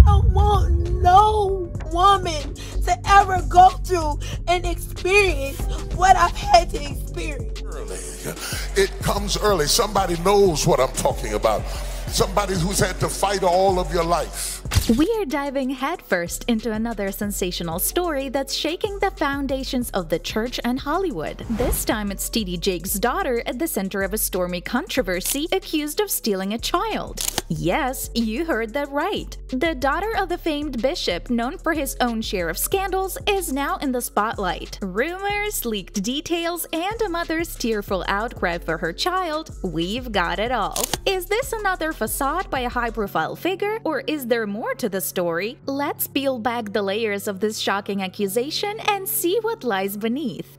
don't want no woman to ever go through and experience what I've had to experience. It comes early. Somebody knows what I'm talking about. Somebody who's had to fight all of your life. We're diving headfirst into another sensational story that's shaking the foundations of the church and Hollywood. This time it's T.D. Jakes' daughter at the center of a stormy controversy, accused of stealing a child. Yes, you heard that right. The daughter of the famed bishop, known for his own share of scandals, is now in the spotlight. Rumors, leaked details, and a mother's tearful outcry for her child. We've got it all. Is this another facade by a high-profile figure, or is there more to the story? Let's peel back the layers of this shocking accusation and see what lies beneath.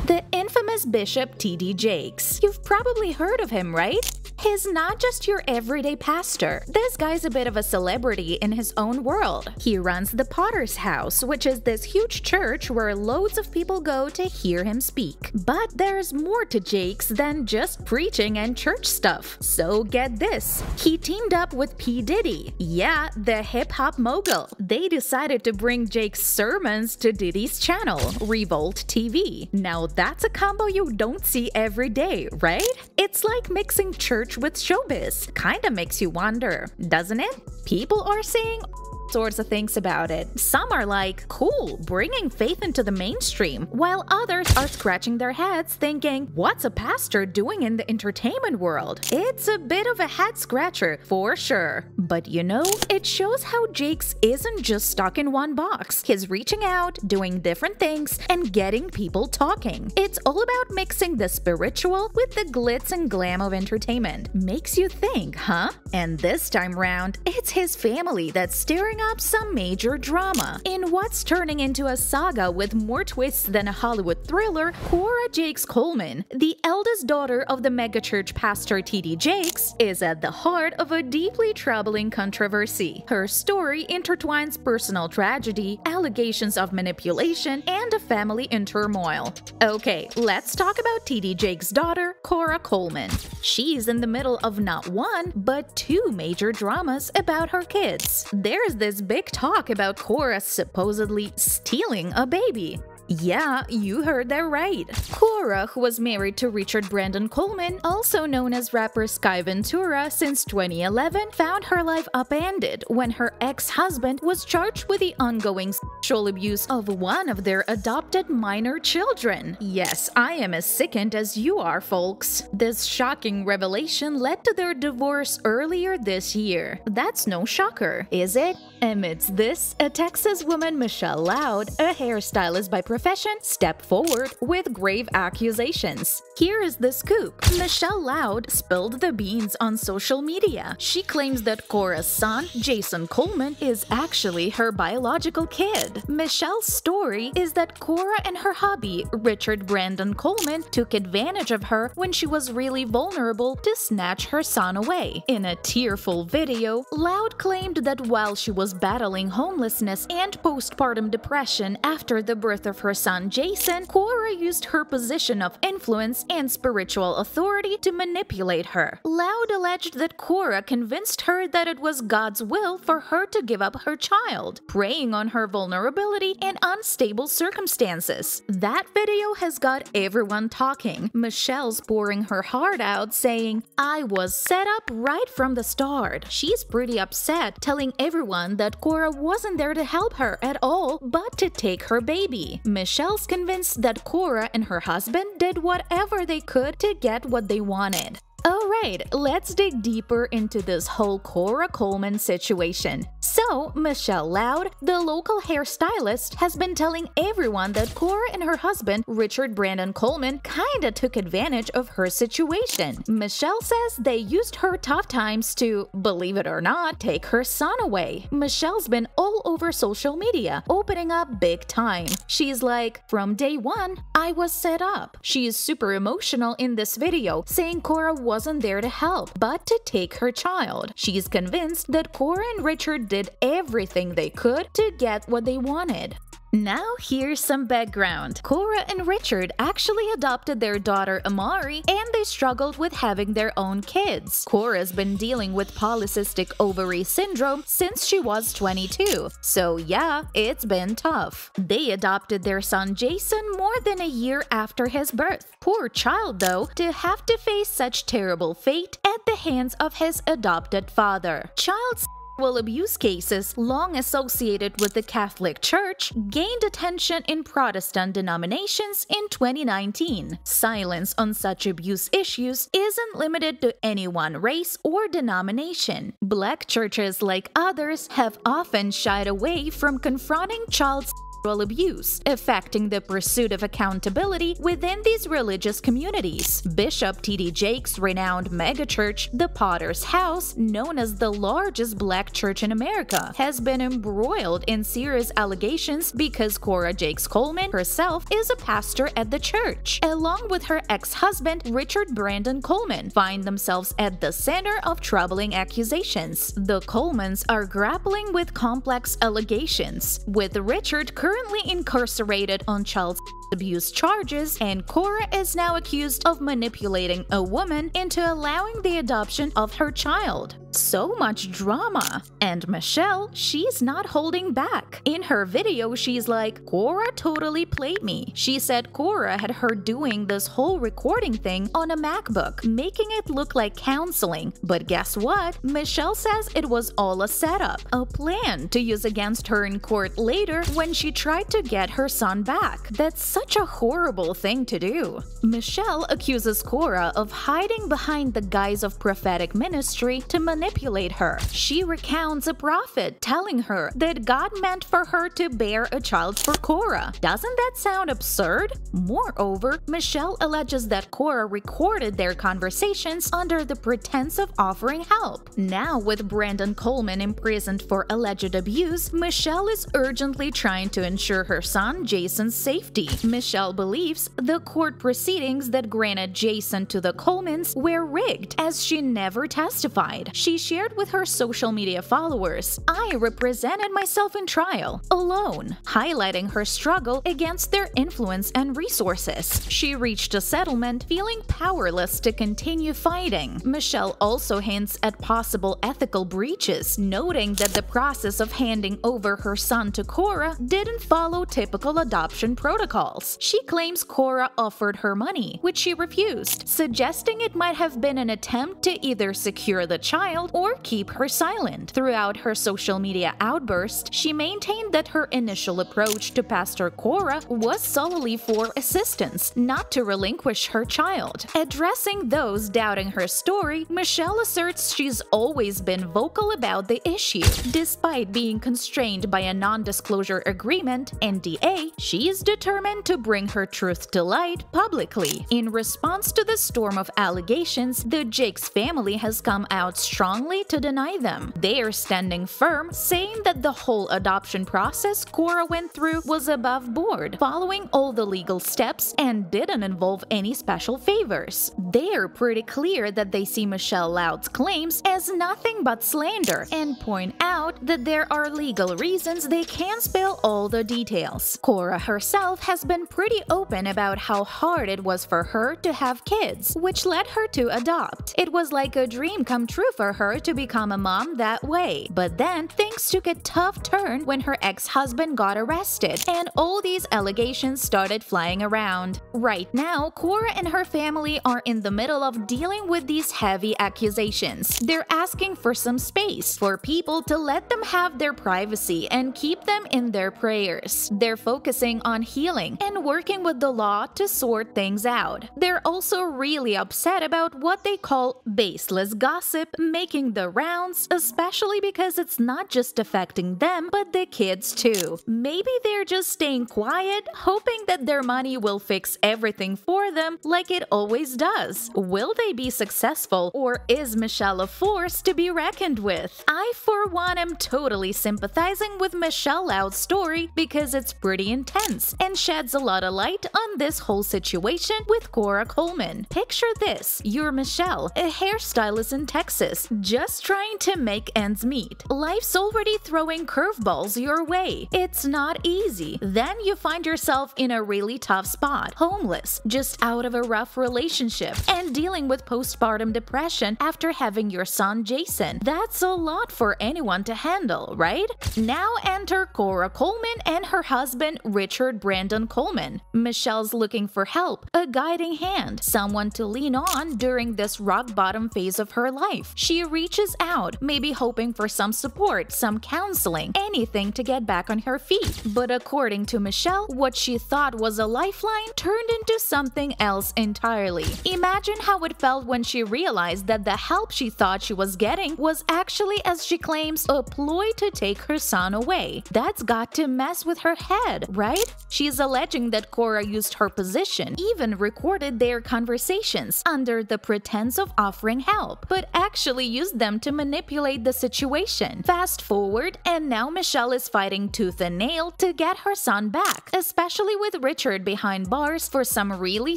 The infamous Bishop T.D. Jakes. You've probably heard of him, right? He's not just your everyday pastor. This guy's a bit of a celebrity in his own world. He runs the Potter's House, which is this huge church where loads of people go to hear him speak. But there's more to Jakes than just preaching and church stuff. So get this. He teamed up with P. Diddy. Yeah, the hip-hop mogul. They decided to bring Jakes' sermons to Diddy's channel, Revolt TV. Now that's a combo you don't see every day, right? It's like mixing church with showbiz. Kinda makes you wonder, doesn't it? People are saying sorts of things about it. Some are like, cool, bringing faith into the mainstream, while others are scratching their heads thinking, what's a pastor doing in the entertainment world? It's a bit of a head scratcher, for sure. But you know, it shows how Jakes isn't just stuck in one box. He's reaching out, doing different things, and getting people talking. It's all about mixing the spiritual with the glitz and glam of entertainment. Makes you think, huh? And this time round, it's his family that's stirring up some major drama. In what's turning into a saga with more twists than a Hollywood thriller, Cora Jakes Coleman, the eldest daughter of the megachurch pastor T.D. Jakes, is at the heart of a deeply troubling controversy. Her story intertwines personal tragedy, allegations of manipulation, and a family in turmoil. Okay, let's talk about T.D. Jakes' daughter, Cora Coleman. She's in the middle of not one, but two major dramas about her kids. There's this big talk about Cora supposedly stealing a baby. Yeah, you heard that right. Cora, who was married to Richard Brandon Coleman, also known as rapper Sky Ventura since 2011, found her life upended when her ex-husband was charged with the ongoing sexual abuse of one of their adopted minor children. Yes, I am as sickened as you are, folks. This shocking revelation led to their divorce earlier this year. That's no shocker, is it? Amidst this, a Texas woman, Michelle Loud, a hairstylist by profession, stepped forward with grave accusations. Here is the scoop. Michelle Loud spilled the beans on social media. She claims that Cora's son, Jason Coleman, is actually her biological kid. Michelle's story is that Cora and her hubby, Richard Brandon Coleman, took advantage of her when she was really vulnerable to snatch her son away. In a tearful video, Loud claimed that while she was battling homelessness and postpartum depression after the birth of her son Jason, Cora used her position of influence and spiritual authority to manipulate her. Loud alleged that Cora convinced her that it was God's will for her to give up her child, preying on her vulnerability and unstable circumstances. That video has got everyone talking. Michelle's pouring her heart out, saying, "I was set up right from the start." She's pretty upset, telling everyone that Cora wasn't there to help her at all, but to take her baby. Michelle's convinced that Cora and her husband did whatever they could to get what they wanted. Alright, let's dig deeper into this whole Cora Coleman situation. So, Michelle Loud, the local hairstylist, has been telling everyone that Cora and her husband, Richard Brandon Coleman, kinda took advantage of her situation. Michelle says they used her tough times to, believe it or not, take her son away. Michelle's been all over social media, opening up big time. She's like, "From day one, I was set up." She is super emotional in this video, saying Cora wasn't there to help, but to take her child. She's convinced that Cora and Richard did everything they could to get what they wanted. Now here's some background. Cora and Richard actually adopted their daughter Amari, and they struggled with having their own kids. Cora's been dealing with polycystic ovary syndrome since she was 22, so yeah, it's been tough. They adopted their son Jason more than a year after his birth. Poor child though, to have to face such terrible fate at the hands of his adopted father. Child's sexual abuse cases, long associated with the Catholic Church, gained attention in Protestant denominations in 2019. Silence on such abuse issues isn't limited to any one race or denomination. Black churches, like others, have often shied away from confronting child sexual abuse, affecting the pursuit of accountability within these religious communities. Bishop T.D. Jakes' renowned megachurch, the Potter's House, known as the largest black church in America, has been embroiled in serious allegations because Cora Jakes Coleman herself is a pastor at the church, along with her ex-husband Richard Brandon Coleman, find themselves at the center of troubling accusations. The Colemans are grappling with complex allegations, with Richard currently incarcerated on child abuse charges, and Cora is now accused of manipulating a woman into allowing the adoption of her child. So much drama. And Michelle, she's not holding back. In her video, she's like, "Cora totally played me." She said Cora had her doing this whole recording thing on a MacBook, making it look like counseling. But guess what? Michelle says it was all a setup, a plan to use against her in court later when she tried to get her son back. That's such a horrible thing to do. Michelle accuses Cora of hiding behind the guise of prophetic ministry to manipulate her. She recounts a prophet telling her that God meant for her to bear a child for Cora. Doesn't that sound absurd? Moreover, Michelle alleges that Cora recorded their conversations under the pretense of offering help. Now, with Brandon Coleman imprisoned for alleged abuse, Michelle is urgently trying to ensure her son Jason's safety. Michelle believes the court proceedings that granted Jason to the Colemans were rigged, as she never testified. She shared with her social media followers, "I represented myself in trial, alone," highlighting her struggle against their influence and resources. She reached a settlement, feeling powerless to continue fighting. Michelle also hints at possible ethical breaches, noting that the process of handing over her son to Cora didn't follow typical adoption protocols. She claims Cora offered her money, which she refused, suggesting it might have been an attempt to either secure the child or keep her silent. Throughout her social media outburst, she maintained that her initial approach to Pastor Cora was solely for assistance, not to relinquish her child. Addressing those doubting her story, Michelle asserts she's always been vocal about the issue. Despite being constrained by a non-disclosure agreement, NDA, she is determined to bring her truth to light publicly. In response to the storm of allegations, the Jakes family has come out strongly to deny them. They are standing firm, saying that the whole adoption process Cora went through was above board, following all the legal steps, and didn't involve any special favors. They are pretty clear that they see Michelle Loud's claims as nothing but slander, and point out that there are legal reasons they can't spill all the details. Cora herself has been pretty open about how hard it was for her to have kids, which led her to adopt. It was like a dream come true for her to become a mom that way. But then things took a tough turn when her ex-husband got arrested, and all these allegations started flying around. Right now, Cora and her family are in the middle of dealing with these heavy accusations. They're asking for some space, for people to let them have their privacy and keep them in their prayers. They're focusing on healing and working with the law to sort things out. They're also really upset about what they call baseless gossip making the rounds, especially because it's not just affecting them, but the kids too. Maybe they're just staying quiet, hoping that their money will fix everything for them like it always does. Will they be successful, or is Michelle a force to be reckoned with? I, for one, am totally sympathizing with Michelle Loud's story because it's pretty intense and sheds sheds a lot of light on this whole situation with Cora Coleman. Picture this: you're Michelle, a hairstylist in Texas, just trying to make ends meet. Life's already throwing curveballs your way. It's not easy. Then you find yourself in a really tough spot, homeless, just out of a rough relationship, and dealing with postpartum depression after having your son Jason. That's a lot for anyone to handle, right? Now enter Cora Coleman and her husband Richard Brandon Coleman. Michelle's looking for help, a guiding hand, someone to lean on during this rock bottom phase of her life. She reaches out, maybe hoping for some support, some counseling, anything to get back on her feet. But according to Michelle, what she thought was a lifeline turned into something else entirely. Imagine how it felt when she realized that the help she thought she was getting was actually, as she claims, a ploy to take her son away. That's got to mess with her head, right? She's alleging that Cora used her position, even recorded their conversations under the pretense of offering help, but actually used them to manipulate the situation. Fast forward, and now Michelle is fighting tooth and nail to get her son back, especially with Richard behind bars for some really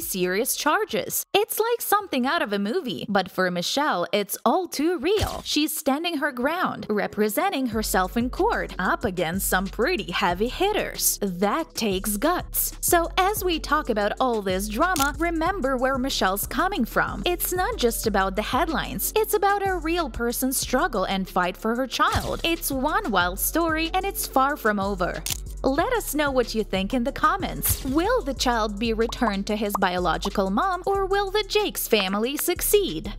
serious charges. It's like something out of a movie, but for Michelle, it's all too real. She's standing her ground, representing herself in court, up against some pretty heavy hitters. That takes guts. So as we talk about all this drama, remember where Michelle's coming from. It's not just about the headlines, it's about a real person's struggle and fight for her child. It's one wild story, and it's far from over. Let us know what you think in the comments. Will the child be returned to his biological mom, or will the Jakes family succeed?